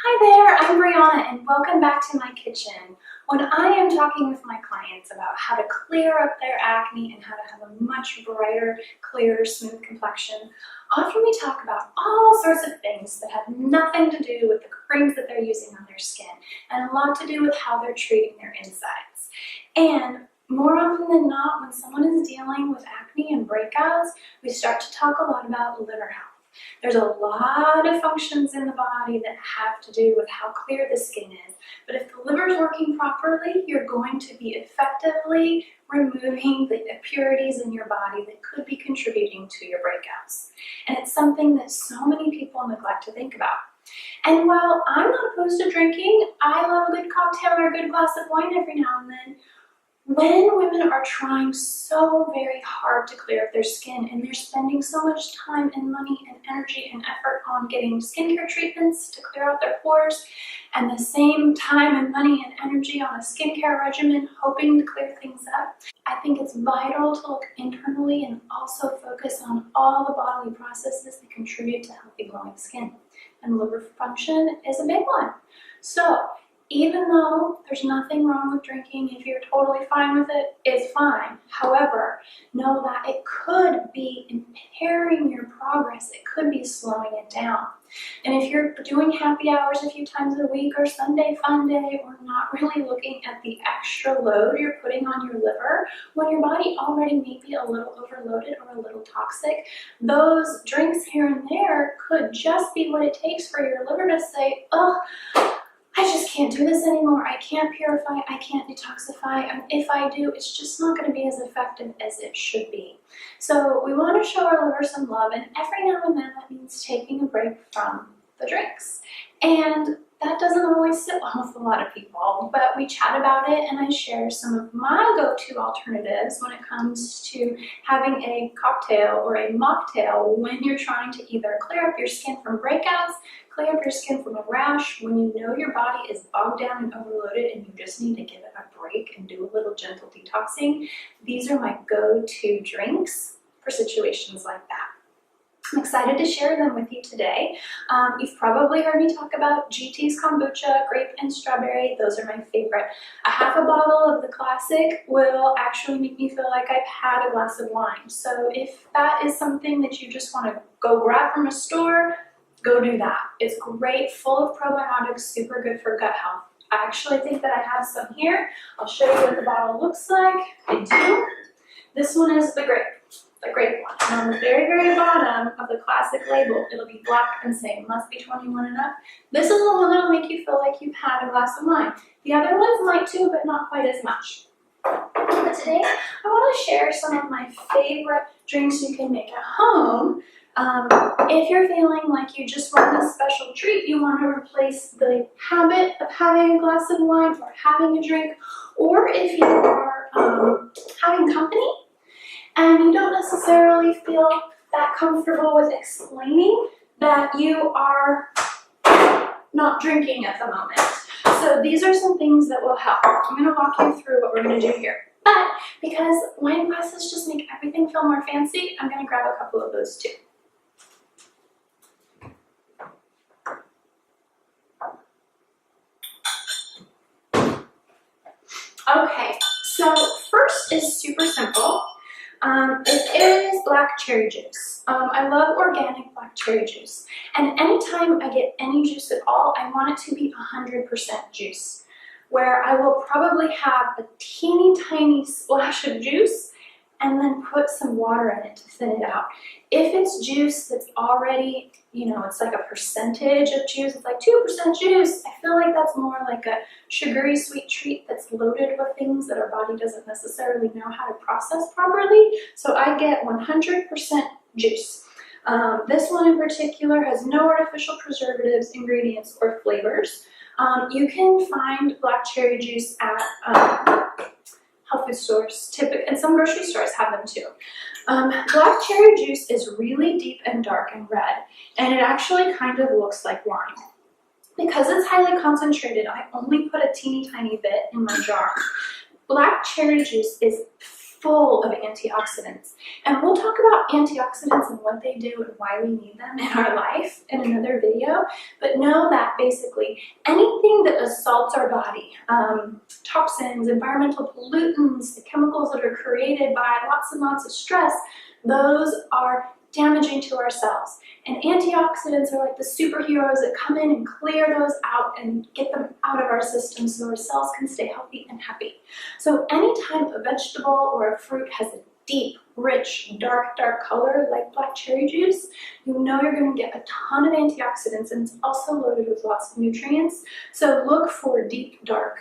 Hi there, I'm Breanna and welcome back to my kitchen. When I am talking with my clients about how to clear up their acne and how to have a much brighter, clearer, smooth complexion, often we talk about all sorts of things that have nothing to do with the creams that they're using on their skin and a lot to do with how they're treating their insides. And more often than not, when someone is dealing with acne and breakouts, we start to talk a lot about liver health. There's a lot of functions in the body that have to do with how clear the skin is, but if the liver is working properly, you're going to be effectively removing the impurities in your body that could be contributing to your breakouts. And it's something that so many people neglect to think about. And while I'm not opposed to drinking, I love a good cocktail or a good glass of wine every now and then. When women are trying so very hard to clear up their skin and they're spending so much time and money and energy and effort on getting skincare treatments to clear out their pores and the same time and money and energy on a skincare regimen hoping to clear things up, I think it's vital to look internally and also focus on all the bodily processes that contribute to healthy glowing skin. And liver function is a big one. So even though there's nothing wrong with drinking, if you're totally fine with it, it's fine. However, know that it could be impairing your progress. It could be slowing it down. And if you're doing happy hours a few times a week or Sunday fun day or not really looking at the extra load you're putting on your liver, when your body already may be a little overloaded or a little toxic, those drinks here and there could just be what it takes for your liver to say, oh, I just can't do this anymore. I can't purify, I can't detoxify, and if I do, it's just not going to be as effective as it should be. So we want to show our liver some love, and every now and then that means taking a break from the drinks. And that doesn't always sit well with a lot of people, but we chat about it and I share some of my go-to alternatives when it comes to having a cocktail or a mocktail when you're trying to either clear up your skin from breakouts, clear up your skin from a rash, when you know your body is bogged down and overloaded and you just need to give it a break and do a little gentle detoxing. These are my go-to drinks for situations like that. I'm excited to share them with you today. You've probably heard me talk about GT's kombucha, grape and strawberry. Those are my favorite. A half a bottle of the classic will actually make me feel like I've had a glass of wine. So if that is something that you just want to go grab from a store, go do that. It's great, full of probiotics, super good for gut health. I actually think that I have some here. I'll show you what the bottle looks like. I do. This one is the grape one. And on the very, very bottom of the classic label, it'll be black and say, must be 21 and up. This is the one that'll make you feel like you've had a glass of wine. The other ones might too, but not quite as much. But today, I want to share some of my favorite drinks you can make at home. If you're feeling like you just want a special treat, you want to replace the habit of having a glass of wine or having a drink, or if you are having company, and you don't necessarily feel that comfortable with explaining that you are not drinking at the moment. So these are some things that will help. I'm going to walk you through what we're going to do here. But because wine glasses just make everything feel more fancy, I'm going to grab a couple of those too. Okay, so first is super simple. It is black cherry juice. I love organic black cherry juice. And anytime I get any juice at all, I want it to be 100% juice, where I will probably have a teeny tiny splash of juice and then put some water in it to thin it out. If it's juice that's already, it's like a percentage of juice, it's like 2% juice, I feel like that's more like a sugary sweet treat that's loaded with things that our body doesn't necessarily know how to process properly. So I get 100% juice. This one in particular has no artificial preservatives, ingredients, or flavors. You can find black cherry juice at health food stores, and some grocery stores have them too. Black cherry juice is really deep and dark and red, and it actually kind of looks like wine. Because it's highly concentrated, I only put a teeny tiny bit in my jar. Black cherry juice is full of antioxidants. And we'll talk about antioxidants and what they do and why we need them in our life in another video. But know that basically anything that assaults our body, toxins, environmental pollutants, the chemicals that are created by lots and lots of stress, those are damaging to our cells. And antioxidants are like the superheroes that come in and clear those out and get them out of our system so our cells can stay healthy and happy. So anytime a vegetable or a fruit has a deep, rich, dark color like black cherry juice, you know you're going to get a ton of antioxidants, and it's also loaded with lots of nutrients. So look for deep, dark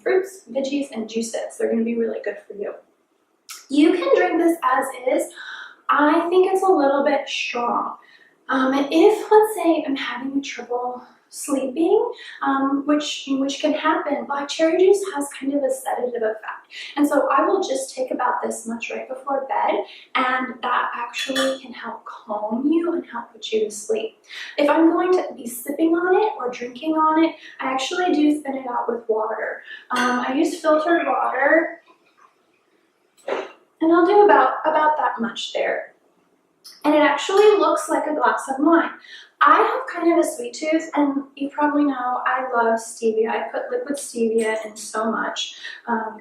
fruits, veggies, and juices. They're going to be really good for you. You can drink this as is. I think it's a little bit strong. If, let's say, I'm having trouble sleeping, which can happen, black cherry juice has kind of a sedative effect. And so I will just take about this much right before bed, and that actually can help calm you and help put you to sleep. If I'm going to be sipping on it or drinking on it, I actually do thin it out with water. I use filtered water, and I'll do about that much there. And it actually looks like a glass of wine. I have kind of a sweet tooth, and you probably know I love stevia. I put liquid stevia in so much.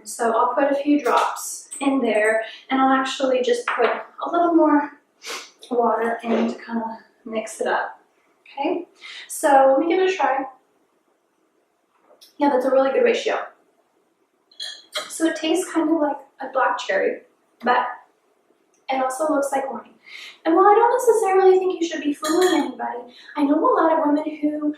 So I'll put a few drops in there, and I'll actually just put a little more water in to kind of mix it up. Okay, so let me give it a try. Yeah, that's a really good ratio. So it tastes kind of like a black cherry, but it also looks like wine. And while I don't necessarily think you should be fooling anybody, I know a lot of women who,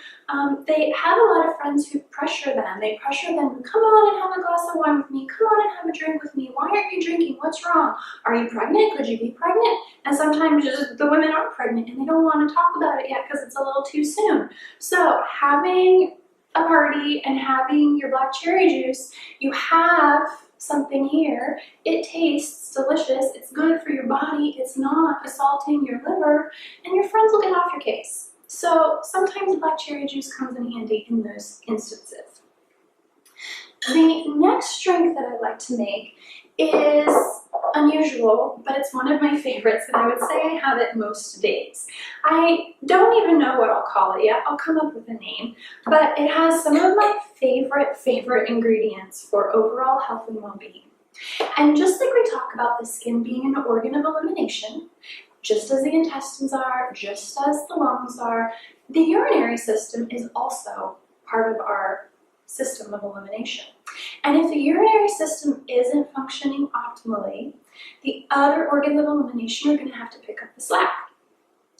they have a lot of friends who pressure them. They pressure them, come on and have a glass of wine with me. Come on and have a drink with me. Why aren't you drinking? What's wrong? Are you pregnant? Could you be pregnant? And sometimes just the women are pregnant and they don't want to talk about it yet because it's a little too soon. So having a party and having your black cherry juice, you have something here. It tastes delicious. It's good for your body. It's not assaulting your liver, and your friends will get off your case. So sometimes black cherry juice comes in handy in those instances. The next drink that I like to make is unusual, but it's one of my favorites, and I would say I have it most days. I don't even know what I'll call it yet. I'll come up with a name, but it has some of my favorite ingredients for overall health and well-being. And just like we talk about the skin being an organ of elimination, just as the intestines are, just as the lungs are, the urinary system is also part of our system of elimination. And if the urinary system isn't functioning optimally, the other organs of elimination are going to have to pick up the slack.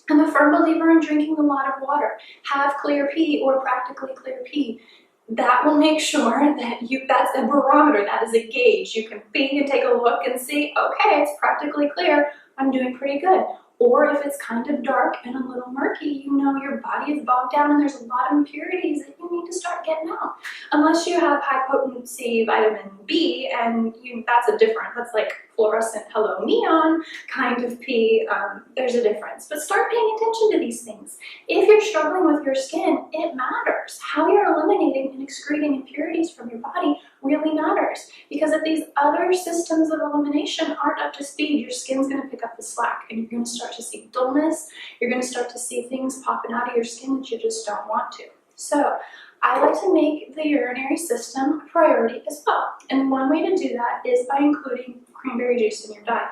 I'm a firm believer in drinking a lot of water. Have clear pee or practically clear pee. That will make sure that that's a barometer, that is a gauge. You can pee and take a look and see, okay, it's practically clear, I'm doing pretty good. Or if it's kind of dark and a little murky, you know your body is bogged down and there's a lot of impurities that you need to start getting out. Unless you have high potency vitamin B, and that's a different, that's like fluorescent hello neon kind of pee, there's a difference. But start paying attention to these things. If you're struggling with your skin, it matters. How you're eliminating and excreting impurities from your body really matters. Because if these other systems of elimination aren't up to speed, your skin's going to pick up the slack, and you're going to start to see dullness. You're going to start to see things popping out of your skin that you just don't want to. So I like to make the urinary system a priority as well. And one way to do that is by including cranberry juice in your diet.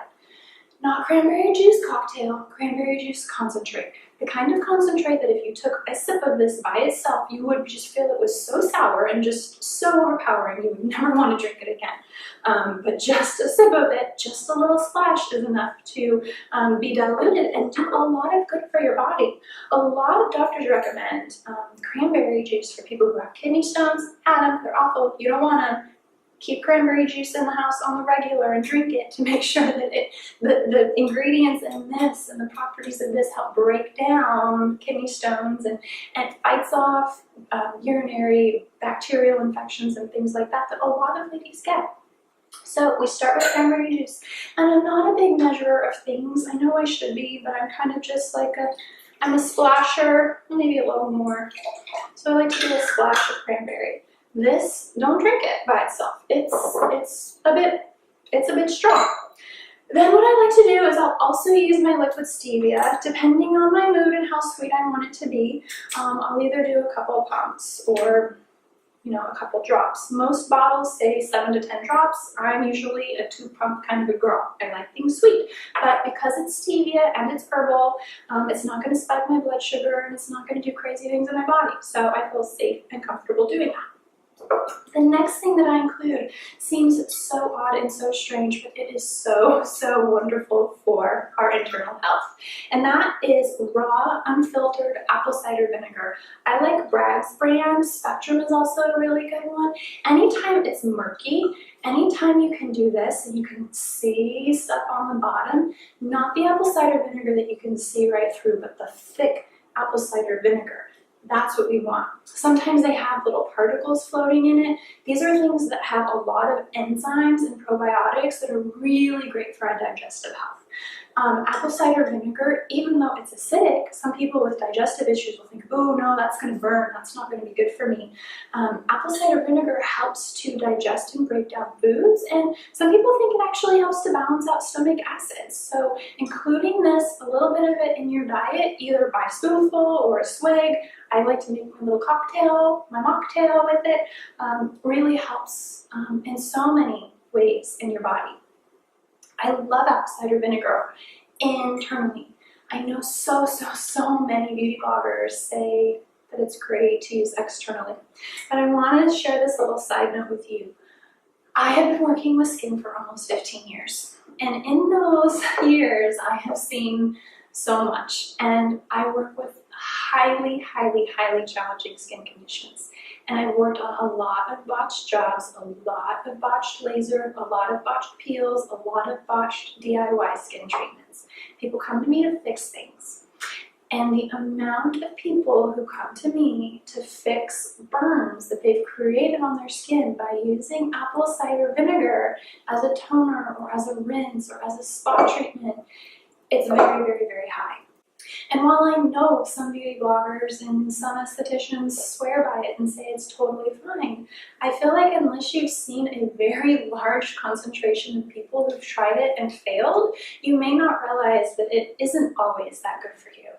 Not cranberry juice cocktail, cranberry juice concentrate. The kind of concentrate that if you took a sip of this by itself, you would just feel it was so sour and just so overpowering, you would never want to drink it again. But just a sip of it, just a little splash is enough to be diluted and do a lot of good for your body. A lot of doctors recommend cranberry juice for people who have kidney stones. Add them, they're awful. You don't want to keep cranberry juice in the house on the regular and drink it to make sure that the ingredients in this and the properties of this help break down kidney stones and fights off urinary bacterial infections and things like that a lot of ladies get. So we start with cranberry juice. And I'm not a big measurer of things. I know I should be, but I'm kind of just like I'm a splasher, maybe a little more. So I like to do a splash of cranberry. This, don't drink it by itself. It's a bit strong. Then what I like to do is I'll also use my liquid stevia, depending on my mood and how sweet I want it to be. I'll either do a couple pumps or a couple drops. Most bottles say 7 to 10 drops. I'm usually a 2-pump kind of a girl. I like things sweet, but because it's stevia and it's herbal, it's not going to spike my blood sugar and it's not going to do crazy things in my body. So I feel safe and comfortable doing that. The next thing that I include seems so odd and so strange, but it is so wonderful for our internal health. And that is raw, unfiltered apple cider vinegar. I like Bragg's brand. Spectrum is also a really good one. Anytime it's murky, anytime you can do this and you can see stuff on the bottom, not the apple cider vinegar that you can see right through, but the thick apple cider vinegar. That's what we want. Sometimes they have little particles floating in it. These are things that have a lot of enzymes and probiotics that are really great for our digestive health. Apple cider vinegar, even though it's acidic, some people with digestive issues will think, oh no, that's going to burn, that's not going to be good for me. Apple cider vinegar helps to digest and break down foods, and some people think it actually helps to balance out stomach acids. So including this, a little bit of it in your diet, either by spoonful or a swig, I like to make my little cocktail, my mocktail with it, really helps in so many ways in your body. I love apple cider vinegar internally. I know so many beauty bloggers say that it's great to use externally. But I want to share this little side note with you. I have been working with skin for almost 15 years. And in those years, I have seen so much. And I work with highly challenging skin conditions. And I've worked on a lot of botched jobs, a lot of botched laser, a lot of botched peels, a lot of botched DIY skin treatments. People come to me to fix things. And the amount of people who come to me to fix burns that they've created on their skin by using apple cider vinegar as a toner or as a rinse or as a spot treatment, it's very high. And while I know some beauty bloggers and some estheticians swear by it and say it's totally fine, I feel like unless you've seen a very large concentration of people who've tried it and failed, you may not realize that it isn't always that good for you.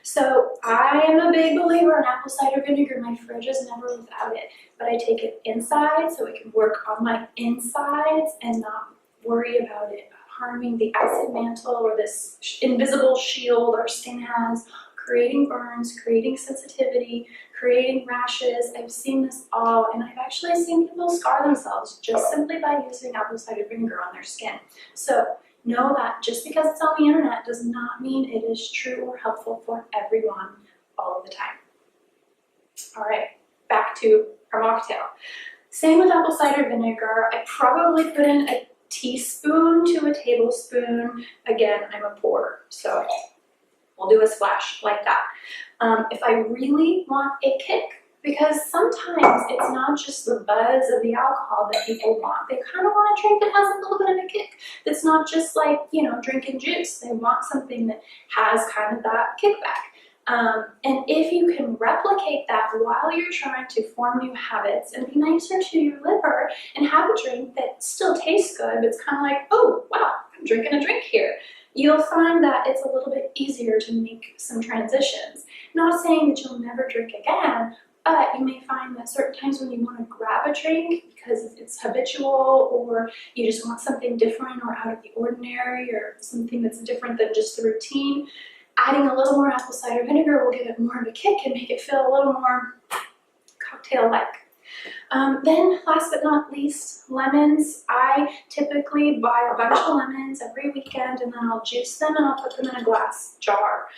So I am a big believer in apple cider vinegar. My fridge is never without it, but I take it inside so it can work on my insides and not worry about it harming the acid mantle or this invisible shield our skin has, creating burns, creating sensitivity, creating rashes. I've seen this all, and I've actually seen people scar themselves just simply by using apple cider vinegar on their skin. So know that just because it's on the internet does not mean it is true or helpful for everyone all of the time. All right, back to our mocktail. Same with apple cider vinegar. I probably put in a teaspoon to a tablespoon. Again, I'm a pourer, so we'll do a splash like that. If I really want a kick, because sometimes it's not just the buzz of the alcohol that people want. They kind of want a drink that has a little bit of a kick. That's not just like, drinking juice. They want something that has kind of that kickback. And if you can replicate that while you're trying to form new habits and be nicer to your liver and have a drink that still tastes good, but it's kind of like, oh, wow, I'm drinking a drink here, you'll find that it's a little bit easier to make some transitions. Not saying that you'll never drink again, but you may find that certain times when you want to grab a drink because it's habitual or you just want something different or out of the ordinary or something that's different than just the routine, adding a little more apple cider vinegar will give it more of a kick and make it feel a little more cocktail-like. Then last but not least, lemons. I typically buy a bunch of lemons every weekend and then I'll juice them and I'll put them in a glass jar.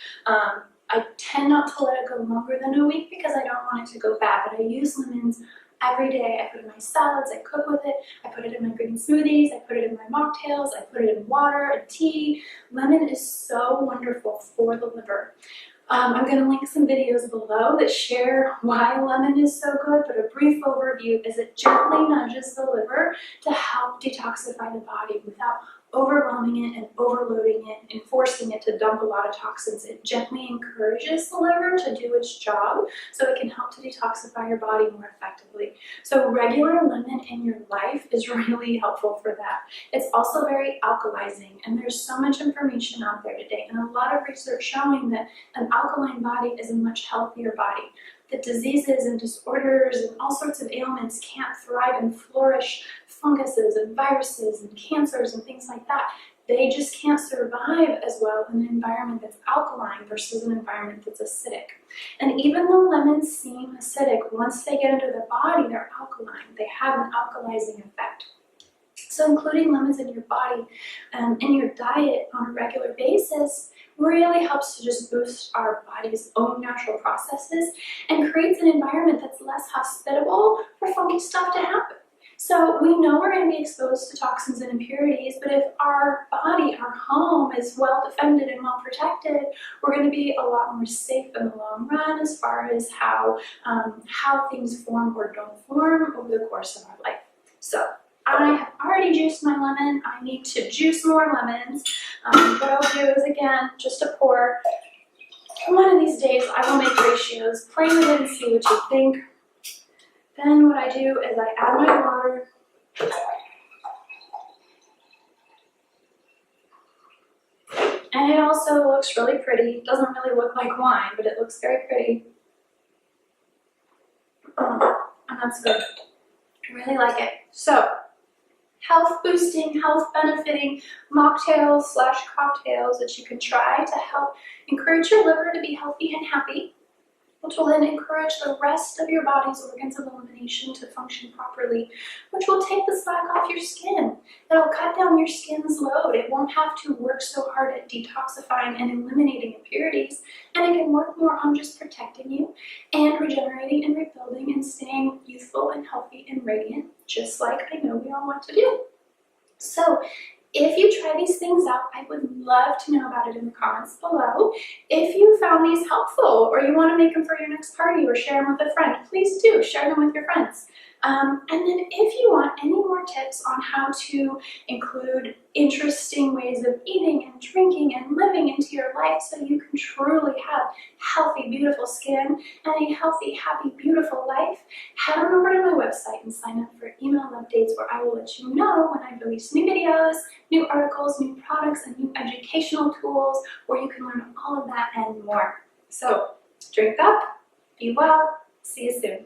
I tend not to let it go longer than a week because I don't want it to go bad, but I use lemons every day. I put it in my salads, I cook with it, I put it in my green smoothies, I put it in my mocktails, I put it in water and tea. Lemon is so wonderful for the liver. I'm going to link some videos below that share why lemon is so good, but a brief overview is it gently nudges the liver to help detoxify the body without overwhelming it and overloading it and forcing it to dump a lot of toxins. It gently encourages the liver to do its job so it can help to detoxify your body more effectively. So regular lemon in your life is really helpful for that. It's also very alkalizing, and there's so much information out there today and a lot of research showing that an alkaline body is a much healthier body. That diseases and disorders and all sorts of ailments can't thrive and flourish, funguses and viruses and cancers and things like that. They just can't survive as well in an environment that's alkaline versus an environment that's acidic. And even though lemons seem acidic, once they get into the body, they're alkaline. They have an alkalizing effect. So including lemons in your body, in your diet on a regular basis, really helps to just boost our body's own natural processes and creates an environment that's less hospitable for funky stuff to happen. So we know we're going to be exposed to toxins and impurities, but if our body, our home is well defended and well protected, we're going to be a lot more safe in the long run as far as how things form or don't form over the course of our life. So I have already juiced my lemon. I need to juice more lemons. What I'll do is, again, just a pour. One of these days I will make ratios, play with it and see what you think. Then what I do is I add my water. And it also looks really pretty. It doesn't really look like wine, but it looks very pretty. And that's good. I really like it. So, health boosting, health benefiting mocktails / cocktails that you can try to help encourage your liver to be healthy and happy, which will then encourage the rest of your body's organs of elimination to function properly, which will take the slack off your skin. It'll cut down your skin's load. It won't have to work so hard at detoxifying and eliminating impurities, and it can work more on just protecting you and regenerating and rebuilding and staying youthful and healthy and radiant, just like I know we all want to do. So, if you try these things out, I would love to know about it in the comments below. If you found these helpful or you want to make them for your next party or share them with a friend, please do share them with your friends. And then if you want any more tips on how to include interesting ways of eating and drinking and living into your life so you can truly have healthy, beautiful skin and a healthy, happy, beautiful life, head on over to my website and sign up for email updates where I will let you know when I release new videos, new articles, new products, and new educational tools where you can learn all of that and more. So drink up, be well, see you soon.